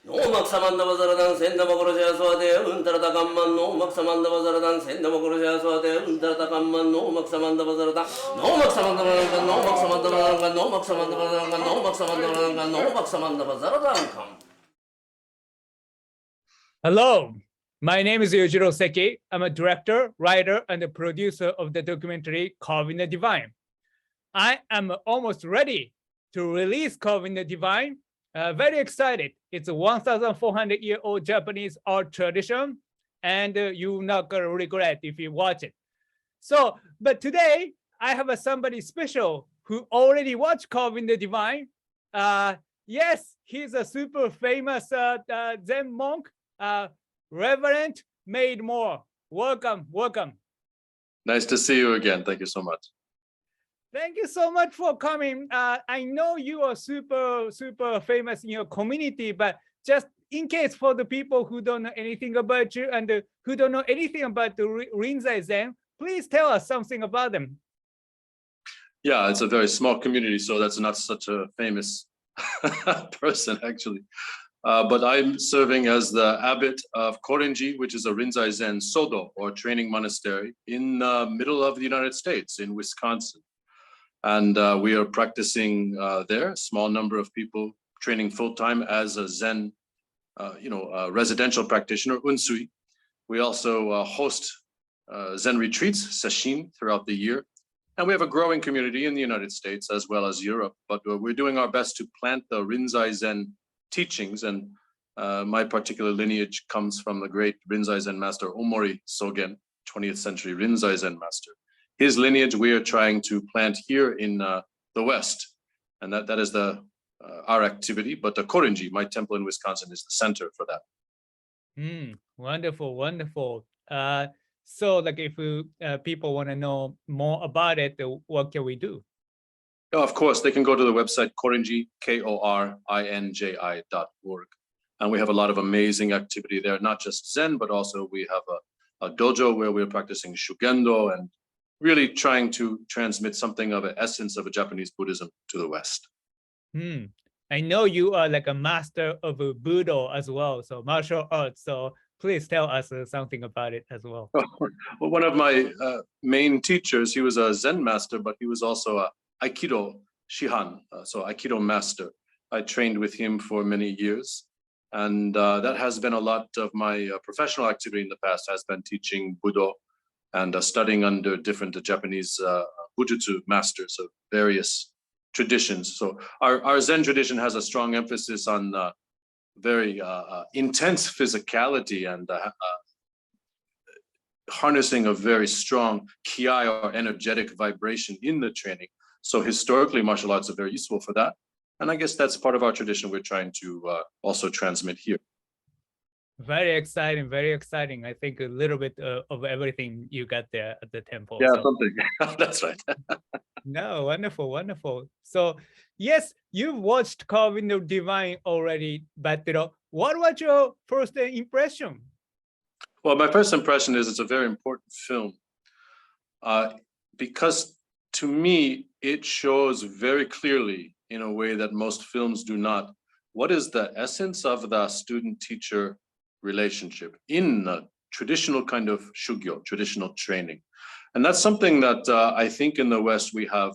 No Maxamanda Bazaradan, send the Mokorja Swade, Untertakaman, no Maxamanda Bazaradan, send the Mokorja Swade, Untertakaman, no Maxamanda Bazarada, no Maxamanda, no Maxamanda, no Maxamanda, no Maxamanda, no Maxamanda Bazaradan. Hello, my name is Yujiro Seki. I'm a director, writer, and a producer of the documentary Carving the Divine. I am almost ready to release Carving the Divine. Very excited. It's a 1,400-year-old Japanese art tradition, and you're not gonna regret if you watch it. So, but today I have somebody special who already watched Carving the Divine. Yes, he's a super famous Zen monk, Reverend Meido Moore. Welcome, welcome. Nice to see you again. Thank you so much. Thank you so much for coming. I know you are super famous in your community, but just in case for the people who don't know anything about you and who don't know anything about the Rinzai Zen, please tell us something about them. Yeah, it's a very small community, so that's not such a famous person, actually. But I'm serving as the abbot of Korenji, which is a Rinzai Zen Sodo, or training monastery, in the middle of the United States, in Wisconsin. And we are practicing there, a small number of people training full-time as a Zen, residential practitioner, unsui. We also host Zen retreats, sesshin, throughout the year. And we have a growing community in the United States as well as Europe, but we're doing our best to plant the Rinzai Zen teachings. And my particular lineage comes from the great Rinzai Zen Master, Omori Sogen, 20th century Rinzai Zen Master. His lineage we are trying to plant here in the West. And that is our activity, but the Korenji, my temple in Wisconsin, is the center for that. Wonderful, wonderful. So like if people want to know more about it, what can we do? Oh, of course, they can go to the website Korinji, KORINJI.org. And we have a lot of amazing activity there, not just Zen, but also we have a dojo where we're practicing Shugendo and really trying to transmit something of an essence of a Japanese Buddhism to the West. I know you are like a master of Budo as well, so martial arts. So please tell us something about it as well. Well, one of my main teachers, he was a Zen master, but he was also a Aikido Shihan, so Aikido master. I trained with him for many years. And that has been a lot of my professional activity in the past, has been teaching Budo and studying under different Japanese Bujutsu masters of various traditions. So our Zen tradition has a strong emphasis on very intense physicality and harnessing a very strong kiai or energetic vibration in the training. So historically, martial arts are very useful for that. And I guess that's part of our tradition we're trying to also transmit here. Very exciting, very exciting. I think a little bit of everything you got there at the temple. Yeah, so. something. That's right. No, wonderful, wonderful. So yes, you've watched Carving the Divine already, but what was your first impression? Well, my first impression is it's a very important film because to me, it shows very clearly in a way that most films do not, what is the essence of the student-teacher relationship in a traditional kind of shugyo, traditional training. And that's something that I think in the West we have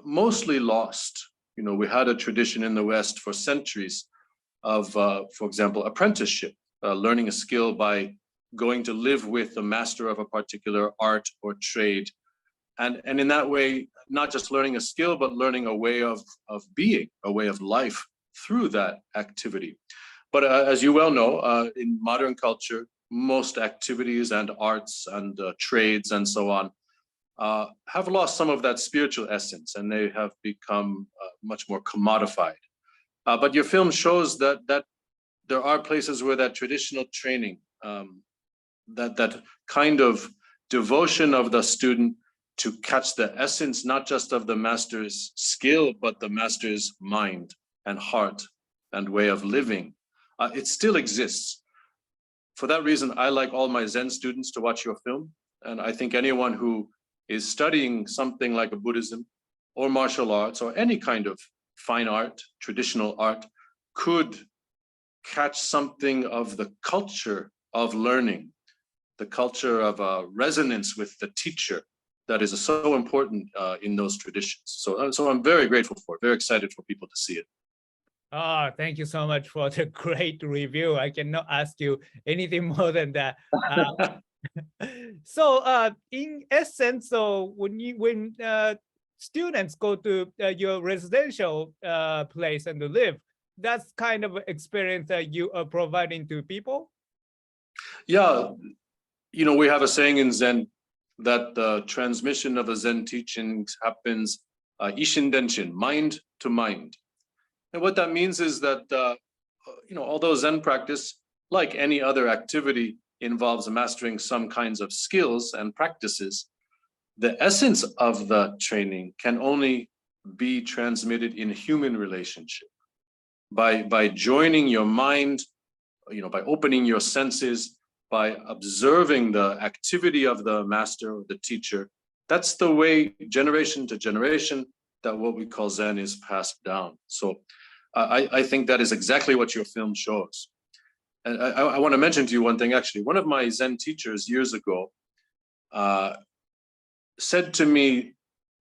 mostly lost. You know, we had a tradition in the West for centuries of, for example, apprenticeship, learning a skill by going to live with the master of a particular art or trade. And in that way, not just learning a skill, but learning a way of being, a way of life through that activity. But as you well know, in modern culture, most activities and arts and trades and so on have lost some of that spiritual essence, and they have become much more commodified. But your film shows that there are places where that traditional training, that kind of devotion of the student to catch the essence, not just of the master's skill, but the master's mind and heart and way of living, it still exists. For that reason, I like all my Zen students to watch your film. And I think anyone who is studying something like a Buddhism or martial arts or any kind of fine art, traditional art, could catch something of the culture of learning, the culture of resonance with the teacher that is so important in those traditions. So I'm very grateful for it, very excited for people to see it. Oh, thank you so much for the great review. I cannot ask you anything more than that. So in essence, so when students go to your residential place and live, that's kind of experience that you are providing to people? Yeah, you know, we have a saying in Zen that the transmission of a Zen teachings happens ishin denshin, mind to mind. And what that means is that, you know, although Zen practice, like any other activity, involves mastering some kinds of skills and practices, the essence of the training can only be transmitted in human relationship. By joining your mind, you know, by opening your senses, by observing the activity of the master or the teacher, that's the way generation to generation that what we call Zen is passed down. So I think that is exactly what your film shows. And I want to mention to you one thing, actually. One of my Zen teachers years ago said to me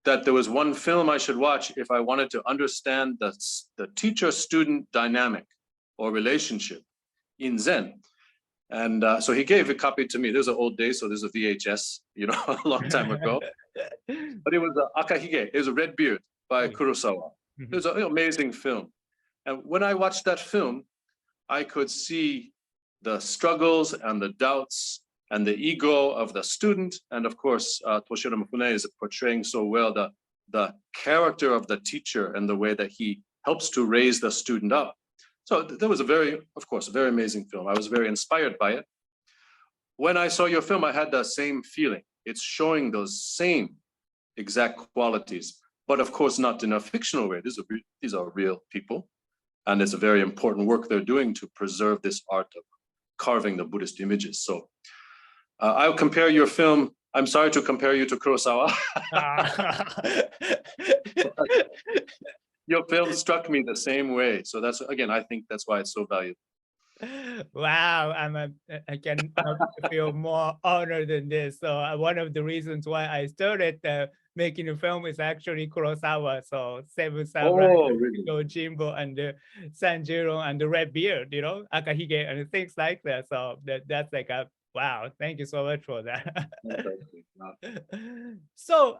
that there was one film I should watch if I wanted to understand the teacher-student dynamic or relationship in Zen. And so he gave a copy to me. There's an old day, so there's a VHS, you know, a long time ago. But it was Akahige, it was a Red Beard by Kurosawa. It was an amazing film. And when I watched that film, I could see the struggles and the doubts and the ego of the student. And of course, Toshiro Mifune is portraying so well the character of the teacher and the way that he helps to raise the student up. So that was a very, of course, a very amazing film. I was very inspired by it. When I saw your film, I had the same feeling. It's showing those same exact qualities, but of course, not in a fictional way. These are real people. And it's a very important work they're doing to preserve this art of carving the Buddhist images. So I'll compare your film. I'm sorry to compare you to Kurosawa. Your film struck me the same way. So that's, again, I think that's why it's so valuable. Wow, I can feel more honored than this. So one of the reasons why I started making a film is actually Kurosawa. So Seven Samurai, Really? Yojimbo, and Sanjiro, and the Red Beard, you know, Akahige, and things like that. So that's like a wow. Thank you so much for that. So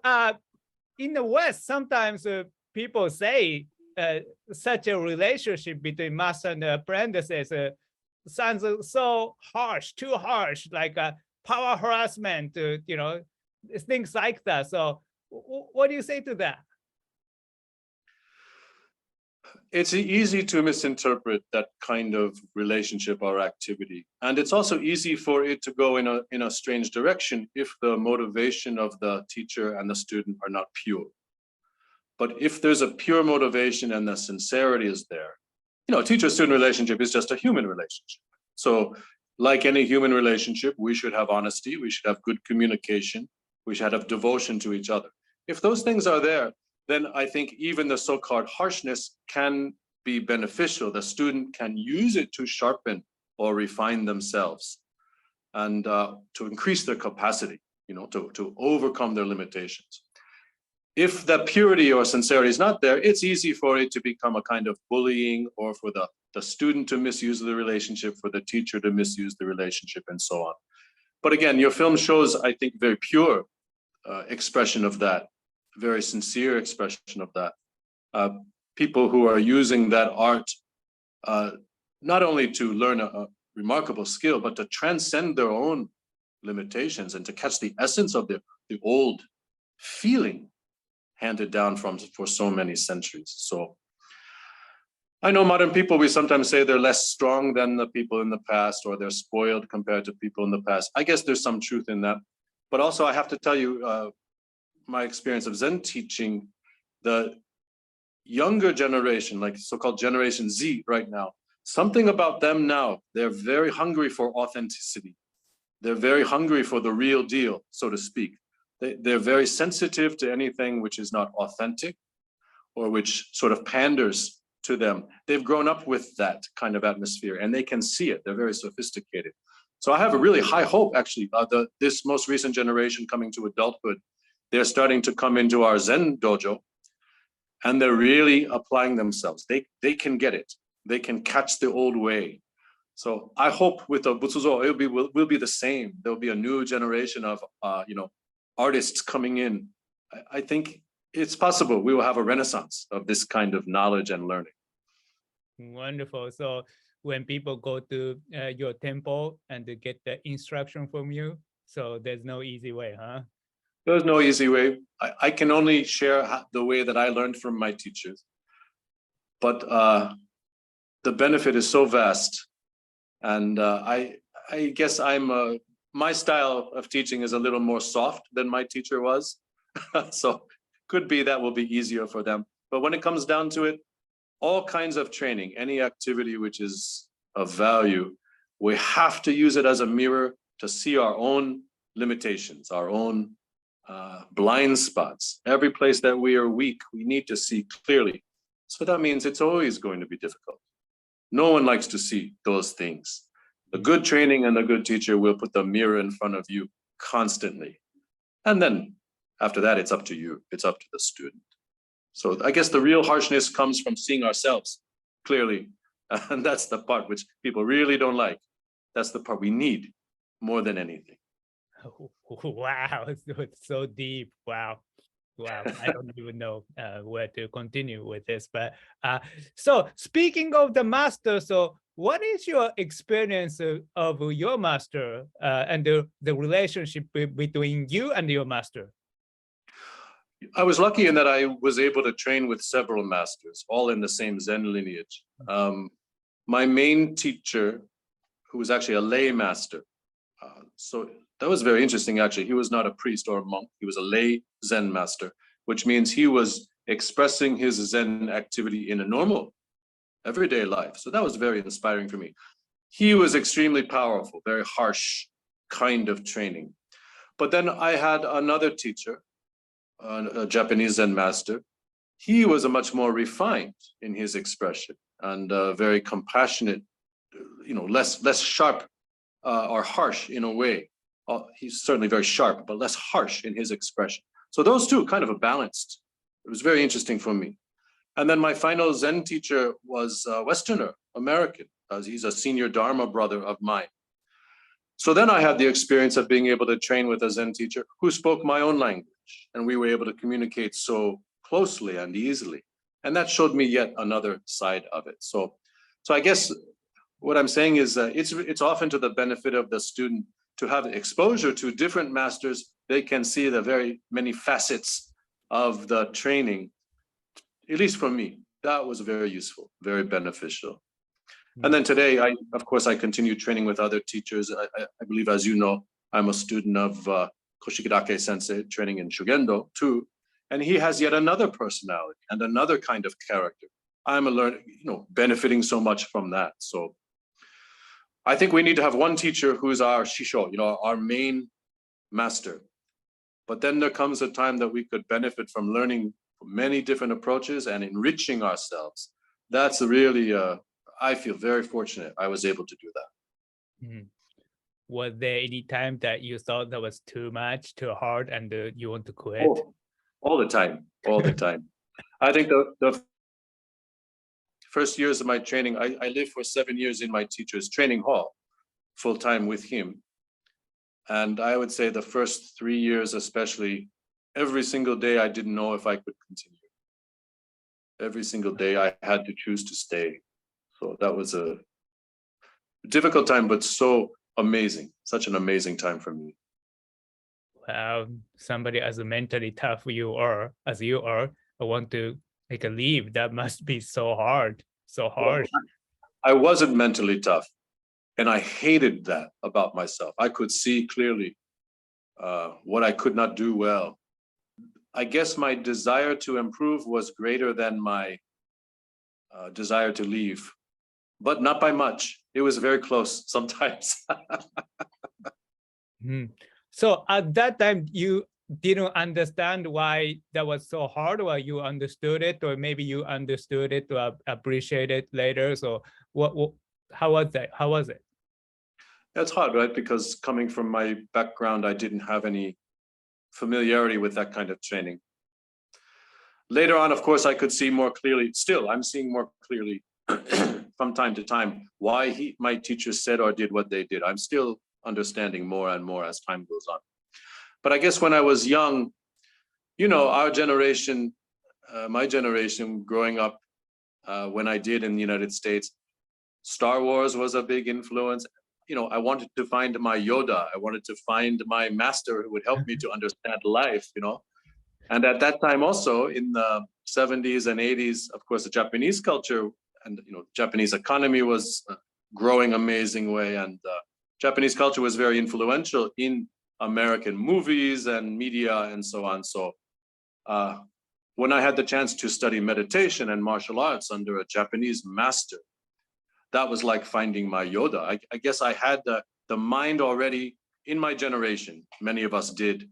in the West, sometimes people say such a relationship between master and apprentices sounds so harsh, too harsh, like power harassment, you know, things like that. So what do you say to that? It's easy to misinterpret that kind of relationship or activity. And it's also easy for it to go in a strange direction if the motivation of the teacher and the student are not pure. But if there's a pure motivation and the sincerity is there, you know, teacher-student relationship is just a human relationship. So like any human relationship, we should have honesty, we should have good communication, we should have devotion to each other. If those things are there, then I think even the so-called harshness can be beneficial. The student can use it to sharpen or refine themselves and to increase their capacity, you know, to overcome their limitations. If the purity or sincerity is not there, it's easy for it to become a kind of bullying, or for the student to misuse the relationship, for the teacher to misuse the relationship, and so on. But again, your film shows, I think, very pure expression of that, very sincere expression of that. People who are using that art not only to learn a remarkable skill, but to transcend their own limitations and to catch the essence of the old feeling handed down for so many centuries. So I know modern people, we sometimes say they're less strong than the people in the past, or they're spoiled compared to people in the past. I guess there's some truth in that. But also I have to tell you, my experience of Zen teaching, the younger generation, like so-called Generation Z right now, something about them now, they're very hungry for authenticity. They're very hungry for the real deal, so to speak. They're very sensitive to anything which is not authentic or which sort of panders to them. They've grown up with that kind of atmosphere and they can see it. They're very sophisticated. So I have a really high hope, actually. This most recent generation coming to adulthood, they're starting to come into our Zen dojo and they're really applying themselves. They can get it. They can catch the old way. So I hope with the Butsuzo, will be the same. There'll be a new generation of artists coming in. I think it's possible we will have a renaissance of this kind of knowledge and learning. Wonderful. So when people go to your temple and they get the instruction from you, so there's no easy way, huh? There's no easy way. I can only share the way that I learned from my teachers. But the benefit is so vast. And I guess my style of teaching is a little more soft than my teacher was. So could be that will be easier for them. But when it comes down to it, all kinds of training, any activity which is of value, we have to use it as a mirror to see our own limitations, our own blind spots. Every place that we are weak, we need to see clearly. So that means it's always going to be difficult. No one likes to see those things. The good training and the good teacher will put the mirror in front of you constantly. And then after that, it's up to you. It's up to the student. So I guess the real harshness comes from seeing ourselves clearly. And that's the part which people really don't like. That's the part we need more than anything. Wow, it's so deep. Wow. I don't even know where to continue with this. But so speaking of the master, so what is your experience of your master and the relationship between you and your master? I was lucky in that I was able to train with several masters, all in the same Zen lineage. My main teacher, who was actually a lay master, so that was very interesting, actually. He was not a priest or a monk. He was a lay Zen master, which means he was expressing his Zen activity in a normal, everyday life. So that was very inspiring for me. He was extremely powerful, very harsh kind of training. But then I had another teacher, a Japanese Zen master. He was a much more refined in his expression and very compassionate, less sharp or harsh in a way. He's certainly very sharp, but less harsh in his expression. So those two kind of balanced. It was very interesting for me. And then my final Zen teacher was a Westerner, American. He's a senior Dharma brother of mine. So then I had the experience of being able to train with a Zen teacher who spoke my own language. And we were able to communicate so closely and easily. And that showed me yet another side of it. So I guess what I'm saying is it's often to the benefit of the student to have exposure to different masters. They can see the very many facets of the training. At least for me, that was very useful, very beneficial. And then today, of course, I continue training with other teachers. I believe, as you know, I'm a student of Koshikidake Sensei, training in Shugendo too. And he has yet another personality and another kind of character. I'm benefiting so much from that. So I think we need to have one teacher who's our shisho, our main master. But then there comes a time that we could benefit from learning many different approaches and enriching ourselves. That's really, I feel very fortunate I was able to do that. Mm-hmm. Was there any time that you thought that was too much, too hard, and you want to quit? Oh, all the time. I think the first years of my training, I lived for 7 years in my teacher's training hall, full time with him. And I would say the first 3 years, especially, every single day, I didn't know if I could continue. Every single day, I had to choose to stay. So that was a difficult time, but so amazing, such an amazing time for me. Wow, somebody as mentally tough as you are, I want to make a leave. That must be so hard, so harsh. Well, I wasn't mentally tough, and I hated that about myself. I could see clearly what I could not do well. I guess my desire to improve was greater than my desire to leave, but not by much. It was very close sometimes. So at that time, you didn't understand why that was so hard, or you understood it, or maybe you understood it or appreciate it later? So how was that? How was it? That's hard, right? Because coming from my background, I didn't have any familiarity with that kind of training. Later on, of course, I could see more clearly. Still, I'm seeing more clearly from time to time why my teachers said or did what they did. I'm still understanding more and more as time goes on. But I guess when I was young, you know, our generation, my generation growing up, when I did in the United States, Star Wars was a big influence. You know, I wanted to find my Yoda. I wanted to find my master who would help me to understand life, you know. And at that time also in the 70s and 80s, of course, the Japanese culture and, you know, Japanese economy was growing amazing way. And Japanese culture was very influential in American movies and media and so on. So when I had the chance to study meditation and martial arts under a Japanese master, that was like finding my Yoda. I guess I had the mind already in my generation, many of us did,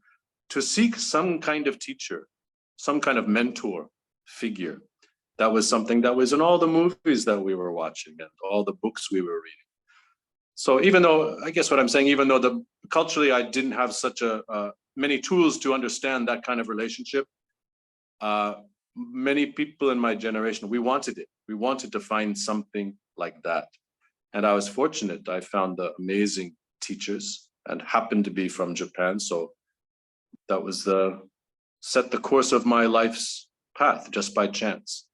to seek some kind of teacher, some kind of mentor figure. That was something that was in all the movies that we were watching and all the books we were reading. So even though, I guess what I'm saying, even though culturally I didn't have such many tools to understand that kind of relationship, many people in my generation, we wanted it. We wanted to find something like that. And I was fortunate. I found the amazing teachers and happened to be from Japan. So that was set the course of my life's path just by chance.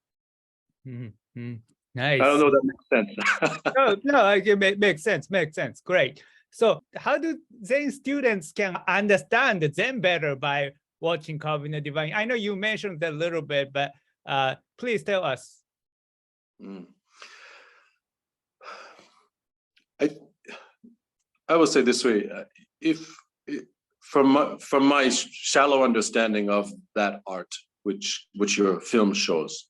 Mm-hmm. Nice. I don't know if that makes sense. No, it makes sense. Makes sense. Great. So how do Zen students can understand Zen better by watching Carving the Divine? I know you mentioned that a little bit, but please tell us. I will say this way: from my shallow understanding of that art, which your film shows,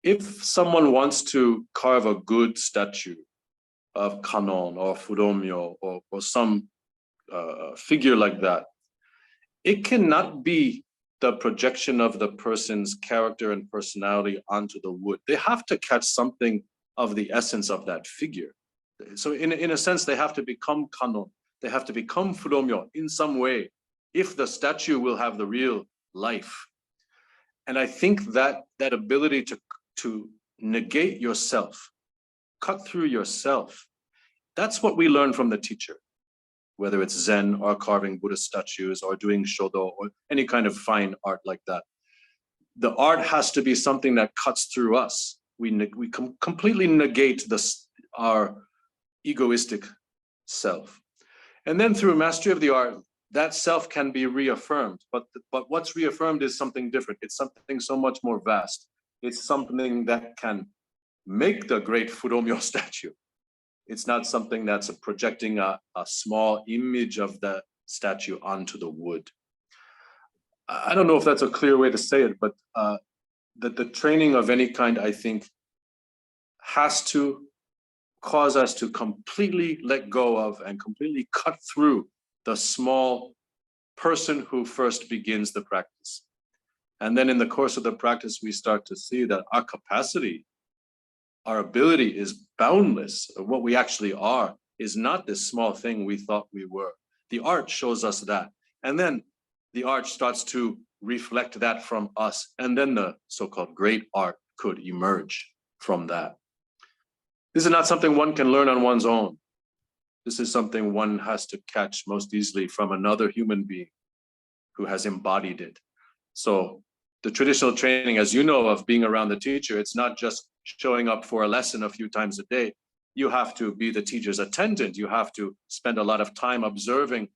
if someone wants to carve a good statue of Kanon or Fudomyo or some figure like that, it cannot be the projection of the person's character and personality onto the wood. They have to catch something of the essence of that figure. So in a sense, they have to become Kanon. They have to become Fudomyo in some way, if the statue will have the real life. And I think that ability to negate yourself, cut through yourself, that's what we learn from the teacher, whether it's Zen or carving Buddhist statues or doing shodo or any kind of fine art like that. The art has to be something that cuts through us. We completely negate our egoistic self. And then through mastery of the art, that self can be reaffirmed. But what's reaffirmed is something different. It's something so much more vast. It's something that can make the great Fudomyo statue. It's not something that's projecting a small image of the statue onto the wood. I don't know if that's a clear way to say it, but the training of any kind, I think, has to cause us to completely let go of and completely cut through the small person who first begins the practice. And then in the course of the practice, we start to see that our capacity, our ability is boundless. What we actually are is not this small thing we thought we were. The art shows us that. And then the art starts to reflect that from us. And then the so-called great art could emerge from that. This is not something one can learn on one's own. This is something one has to catch most easily from another human being who has embodied it. So the traditional training, as you know, of being around the teacher, it's not just showing up for a lesson a few times a day. You have to be the teacher's attendant. You have to spend a lot of time observing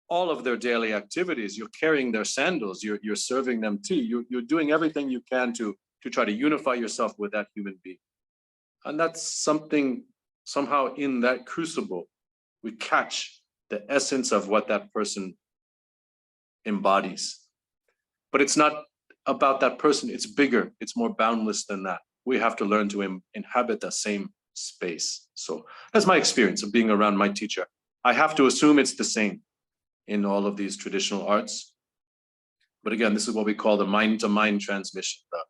all of their daily activities. You're carrying their sandals. You're serving them tea. You're doing everything you can to try to unify yourself with that human being. And that's something, somehow in that crucible, we catch the essence of what that person embodies. But it's not about that person. It's bigger. It's more boundless than that. We have to learn to inhabit the same space. So that's my experience of being around my teacher. I have to assume it's the same in all of these traditional arts. But again, this is what we call the mind-to-mind transmission, the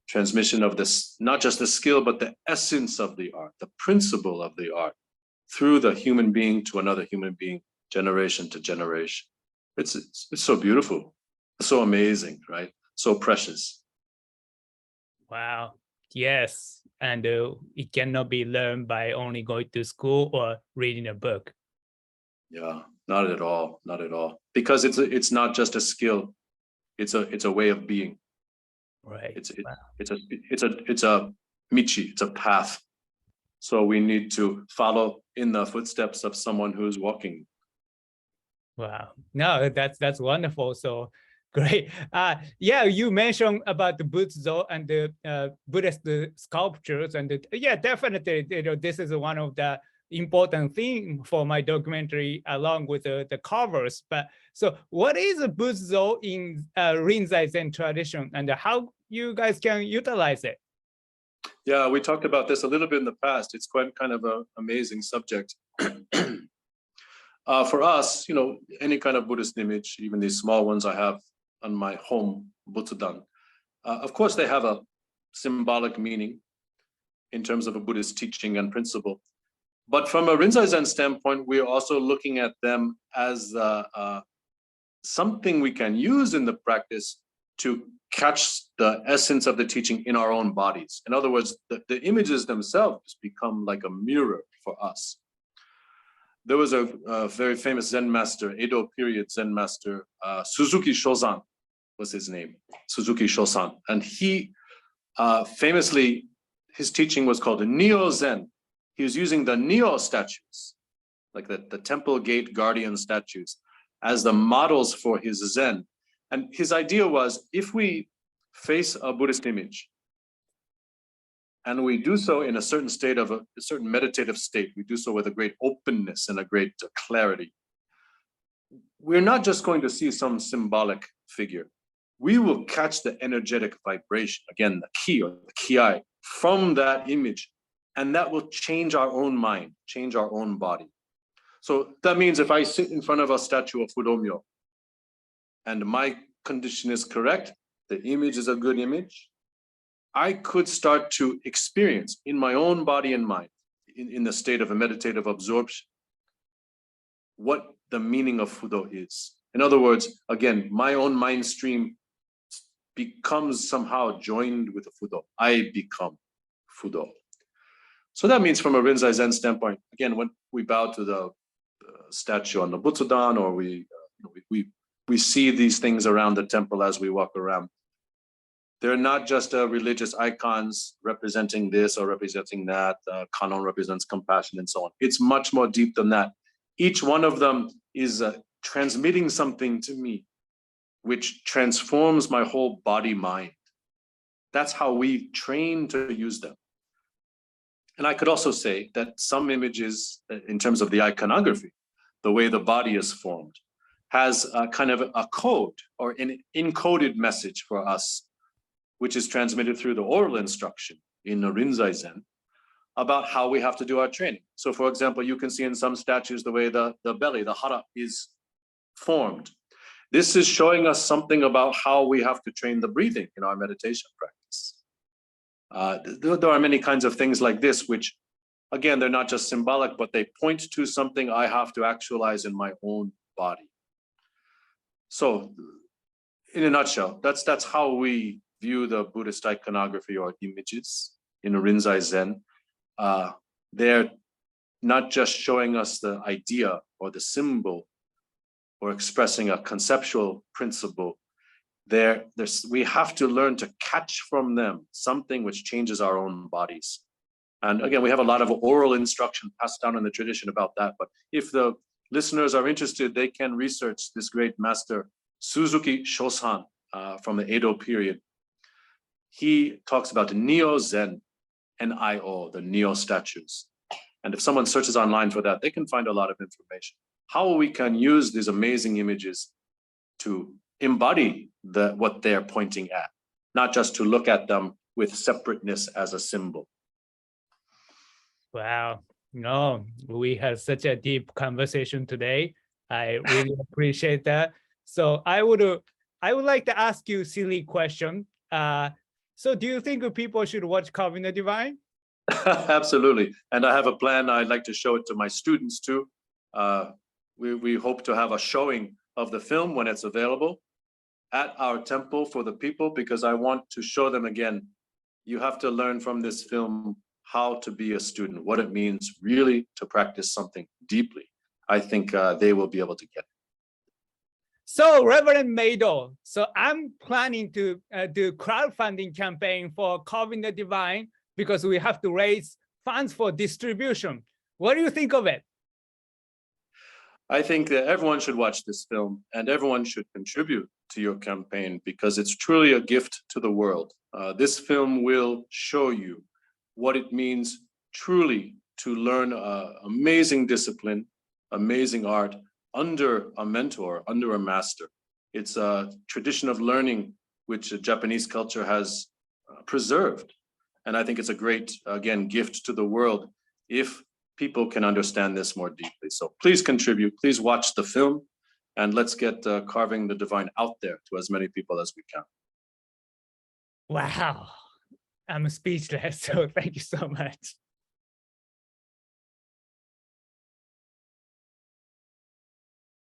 transmission of this, not just the skill, but the essence of the art, the principle of the art, through the human being to another human being, generation to generation. It's so beautiful, so amazing, right? So precious. Wow. Yes. And it cannot be learned by only going to school or reading a book. Yeah, not at all, not at all. Because it's not just a skill, it's a way of being. Right. It's a michi, it's a path. So we need to follow in the footsteps of someone who's walking. Wow. No, that's wonderful. So great. Yeah, you mentioned about the Butsu and the Buddhist sculptures, and yeah, definitely, this is one of the important thing for my documentary, along with the covers. But so, what is a Butsu in Rinzai Zen tradition, and how you guys can utilize it? Yeah, we talked about this a little bit in the past. It's quite kind of an amazing subject. For us, any kind of Buddhist image, even these small ones I have on my home Butsudan, of course, they have a symbolic meaning in terms of a Buddhist teaching and principle. But from a Rinzai Zen standpoint, we're also looking at them as something we can use in the practice to catch the essence of the teaching in our own bodies. In other words, the images themselves become like a mirror for us. There was a very famous Zen master, Edo period Zen master, Suzuki Shozan was his name, Suzuki Shozan. And he famously, his teaching was called Neo Zen. He was using the Neo statues, like the temple gate guardian statues, as the models for his Zen. And his idea was, if we face a Buddhist image, and we do so in a certain state of a certain meditative state, we do so with a great openness and a great clarity, we're not just going to see some symbolic figure. We will catch the energetic vibration, again, the ki or the ki from that image, and that will change our own mind, change our own body. So that means if I sit in front of a statue of Fudomyo, and my condition is correct, the image is a good image, I could start to experience in my own body and mind, in the state of a meditative absorption, what the meaning of Fudo is. In other words, again, my own mind stream becomes somehow joined with the Fudo. I become Fudo. So that means from a Rinzai Zen standpoint, again, when we bow to the statue on the Butsudan, or we see these things around the temple as we walk around, they're not just religious icons representing this or representing that. Kanon represents compassion and so on. It's much more deep than that. Each one of them is transmitting something to me, which transforms my whole body mind. That's how we train to use them. And I could also say that some images, in terms of the iconography, the way the body is formed, has a kind of a code or an encoded message for us, which is transmitted through the oral instruction in the Rinzai Zen about how we have to do our training. So for example, you can see in some statues the way the belly, the hara, is formed. This is showing us something about how we have to train the breathing in our meditation practice. There are many kinds of things like this, which, again, they're not just symbolic, but they point to something I have to actualize in my own body. So in a nutshell, that's how we view the Buddhist iconography or images in Rinzai Zen. They're not just showing us the idea or the symbol or expressing a conceptual principle. We have to learn to catch from them something which changes our own bodies. And again, we have a lot of oral instruction passed down in the tradition about that. But if the listeners are interested, they can research this great master, Suzuki Shozan, from the Edo period. He talks about the Neo Zen, N-I-O, the Neo statues. And if someone searches online for that, they can find a lot of information. How we can use these amazing images to embody what they're pointing at, not just to look at them with separateness as a symbol. Wow. No, we had such a deep conversation today. I really appreciate that. So I would I would like to ask you a silly question. So do you think people should watch Carving the Divine? Absolutely. And I have a plan. I'd like to show it to my students too. We hope to have a showing of the film when it's available at our temple for the people, because I want to show them again, you have to learn from this film how to be a student, what it means really to practice something deeply. I think they will be able to get it. So Reverend Meido, so I'm planning to do crowdfunding campaign for Carving the Divine because we have to raise funds for distribution. What do you think of it? I think that everyone should watch this film and everyone should contribute to your campaign because it's truly a gift to the world. This film will show you what it means truly to learn amazing discipline, amazing art under a mentor, under a master. It's a tradition of learning which Japanese culture has preserved. And I think it's a great, again, gift to the world if people can understand this more deeply. So please contribute, please watch the film, and let's get Carving the Divine out there to as many people as we can. Wow, I'm speechless, so thank you so much.